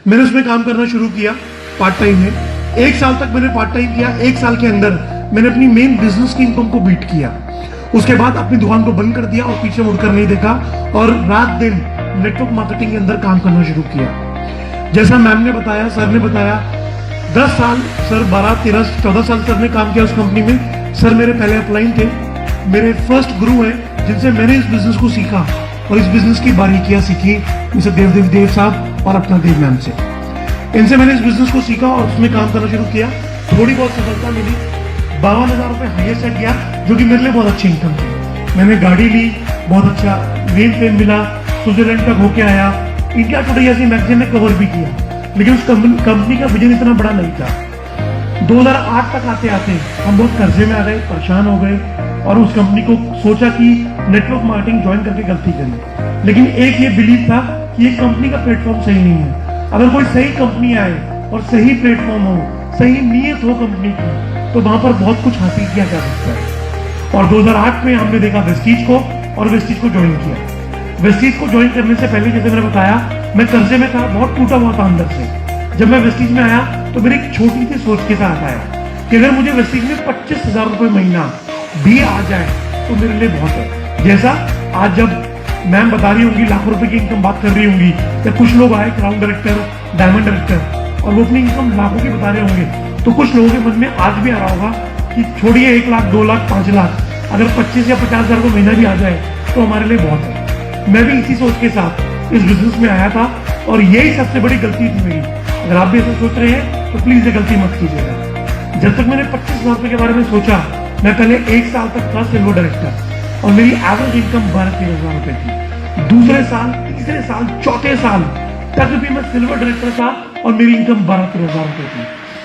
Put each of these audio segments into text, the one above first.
मैंने उसमें काम करना शुरू किया पार्ट टाइम में। 1 साल तक मैंने पार्ट टाइम किया। 1 साल के अंदर मैंने अपनी मेन बिजनेस की इनकम को बीट किया। उसके बाद अपनी दुकान को बंद कर दिया और पीछे मुड़कर नहीं देखा और रात दिन नेटवर्क मार्केटिंग के अंदर काम करना शुरू किया। जैसा मैम ने बताया, सर ने बताया, 10 साल सर 12, 13, 14 साल सर ने काम किया उस कंपनी में। सर मेरे पहले अपलाइन थे, मेरे फर्स्ट गुरु हैं जिनसे मैंने इस बिजनेस को सीखा और इस बिजनेस की बारीकियां सीखी, मिस्टर देव साहब और अपना देव मैम से। इनसे मैंने इस बिजनेस को सीखा और उसमें काम करना शुरू किया। थोड़ी बहुत सफलता मिली। 52,000 रुपए हाईएस्ट सेट गया, जो कि मेरे लिए बहुत अच्छी इनकम थी। मैंने गाड़ी ली, बहुत अच्छा वेल फेम मिला, स्विट्जरलैंड तक होके आया, इंडिया टुडे जैसी मैगजीन में कवर भी किया। लेकिन उस कंपनी का विजन इतना बड़ा नहीं था। 2008 तक आते आते हम बहुत कर्जे में आ गए, परेशान हो गए और उस कंपनी को सोचा कि नेटवर्क मार्केटिंग ज्वाइन करके गलती करी। लेकिन एक ये बिलीव था कि ये कंपनी का प्लेटफॉर्म सही नहीं है। अगर कोई सही कंपनी आए और सही प्लेटफॉर्म हो, सही नीयत हो कंपनी की, तो वहां पर बहुत कुछ हासिल किया जा सकता है। और 2008 में हमने देखा वेस्टीज को और वेस्टीज को ज्वाइन किया। वेस्टीज को ज्वाइन करने से पहले, जैसे मैंने बताया, मैं कर्जे में था, बहुत टूटा हुआ था अंदर से। जब मैं वेस्टीज में आया तो मेरी एक छोटी सी सोच के साथ आया कि अगर मुझे वेस्टीज में 25,000 रुपए महीना भी आ जाए तो मेरे लिए बहुत है। जैसा आज जब मैम बता रही होंगी लाखों रुपए की इनकम बात कर रही होंगी, या कुछ लोग आए क्राउन डायरेक्टर, डायमंड डायरेक्टर, और वो अपनी इनकम लाखों की बता रहे होंगे, तो कुछ लोगों के मन में आज भी आ रहा होगा कि छोड़िए 1 लाख, 2 लाख, 5 लाख, अगर 25 या 50,000 को महीना भी आ जाए तो हमारे लिए बहुत है। मैं भी इसी सोच के साथ इस बिजनेस में आया था और यही सबसे बड़ी गलती थी मेरी। अगर आप भी ऐसा सोच रहे हैं तो प्लीज ये गलती मत कीजिएगा। जब तक मैंने 25,000 रुपए के बारे में सोचा, मैं पहले 1 साल तक था सिल्वर डायरेक्टर और मेरी एवरेज इनकम 12-13,000 रुपए थी। दूसरे साल, तीसरे साल, चौथे साल तक भी मैं सिल्वर डायरेक्टर था और मेरी इनकम 12-13,000 रुपए थी।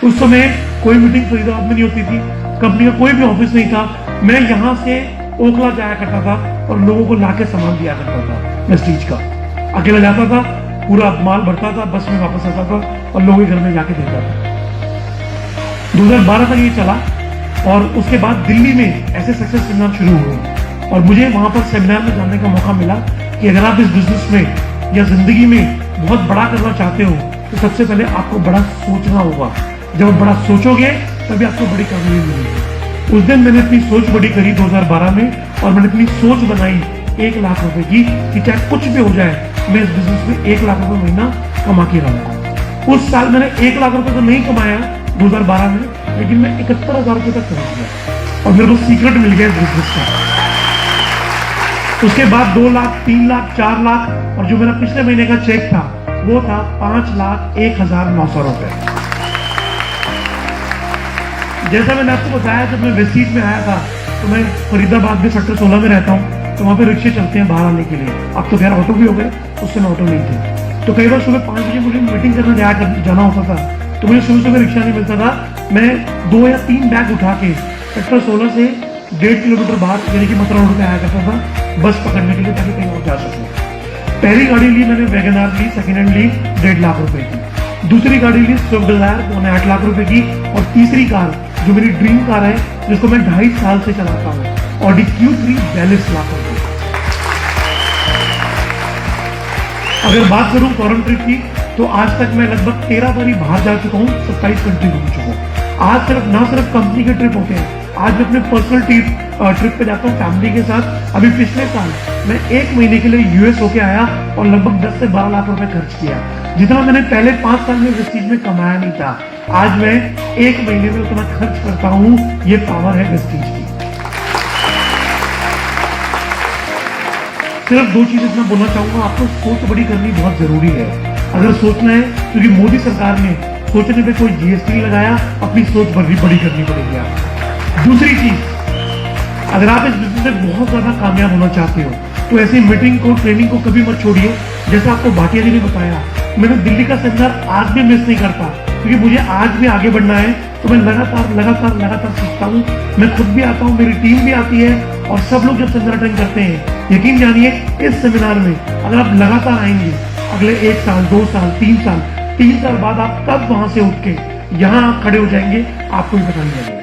उस समय कोई मीटिंग फरीदाबाद में नहीं होती थी, कंपनी का कोई भी ऑफिस नहीं था। मैं यहाँ से ओखला जाया करता था और लोगों को लाके सामान दिया करता था। वेस्टीज का अकेला जाता था, पूरा माल भरता था, बस में वापस आता था और लोगों के घर में जाके देता था। 2012 तक ये चला और उसके बाद दिल्ली में ऐसे सक्सेस सेमिनार शुरू हुए और मुझे वहां पर सेमिनार में जानने का मौका मिला कि अगर आप इस बिजनेस में या जिंदगी में बहुत बड़ा करना चाहते हो तो सबसे पहले आपको बड़ा सोचना होगा। जब आप बड़ा सोचोगे तभी आपको बड़ी कामयाबी मिलेगी। उस दिन मैंने अपनी सोच बड़ी करी 2012 में और मैंने अपनी सोच बनाई 1 लाख रुपए की कि चाहे कुछ भी हो जाए मैं इस बिजनेस में 1 लाख रुपए महीना कमा के रहूंगा। उस साल मैंने 1 लाख रुपए तो नहीं कमाया 2012 में, लेकिन मैं 71,000 रुपए तक पहुंच गया और मेरे को सीक्रेट मिल गया इस बिजनेस का। उसके बाद 2 लाख, 3 लाख, 4 लाख और जो मेरा पिछले महीने का चेक था वो था 5,01,900 रुपए। जैसा मैंने आपको बताया, जब मैं वेस्टीज में आया था तो मैं फरीदाबाद में सेक्टर 16 में रहता हूँ, तो वहां पे रिक्शे चलते हैं बाहर आने के लिए। अब तो खैर ऑटो भी हो गए, उस समय ऑटो नहीं थे। तो कई बार सुबह 5 बजे मुझे मीटिंग करने जाना होता था, तो मुझे सुबह रिक्शा नहीं मिलता था। मैं 2 या 3 बैग उठा के सेक्टर 16 से 1.5 किलोमीटर बाहर यानी कि मथुरा रोड पे आया करता था बस पकड़ने के लिए, ताकि कहीं और जा सकूं। पहली गाड़ी ली मैंने वैगनआर ली, सेकेंड हैंड ली 1.5 लाख रुपए की। दूसरी गाड़ी ली स्विफ्ट डिजायर 8 लाख रुपए की। और तीसरी कार जो मेरी ड्रीम कार है, जिसको मैं 2.5 साल से चलाता हूँ, ऑडी Q3 42 लाख रुपए। अगर बात करूं फॉरेन ट्रिप की, तो आज तक मैं लगभग 13 बारी बाहर जा चुका हूं, 27 कंट्री घूम चुका हूं। आज ना सिर्फ कंपनी के ट्रिप होते हैं, आज मैं अपने पर्सनल ट्रिप पे जाता हूँ फैमिली के साथ। अभी पिछले साल मैं 1 महीने के लिए यूएस होके आया और लगभग 10 से 12 लाख रुपए खर्च किया। जितना मैंने पहले 5 साल में वेस्टीज में कमाया नहीं था, आज मैं 1 महीने में उतना खर्च करता हूँ। ये पावर है वेस्टीज की। सिर्फ 2 चीजें मैं बोलना चाहूंगा, आपको सोच बड़ी करनी बहुत जरूरी है। अगर सोचना है, क्योंकि मोदी सरकार ने सोचने पे कोई जीएसटी लगाया, अपनी सोच बड़ी करनी पड़ेगी आपको। दूसरी चीज, अगर आप इस बिजनेस में बहुत ज्यादा कामयाब होना चाहते हो तो ऐसी मीटिंग को, ट्रेनिंग को कभी मत छोड़िए। जैसा आपको भाटिया जी ने बताया, मैंने दिल्ली का सेमिनार आज भी मिस नहीं करता, क्योंकि मुझे आज भी आगे बढ़ना है। तो मैं लगातार सीखता हूँ। मैं खुद भी आता हूँ, मेरी टीम भी आती है और सब लोग जब सेमिनार अटेंड करते हैं, यकीन जानिए इस सेमिनार में अगर आप लगातार आएंगे, अगले 1 साल, 2 साल, 3 साल बाद आप तब वहां से उठ के यहाँ खड़े हो जाएंगे, आपको भी पता नहीं लगेगा।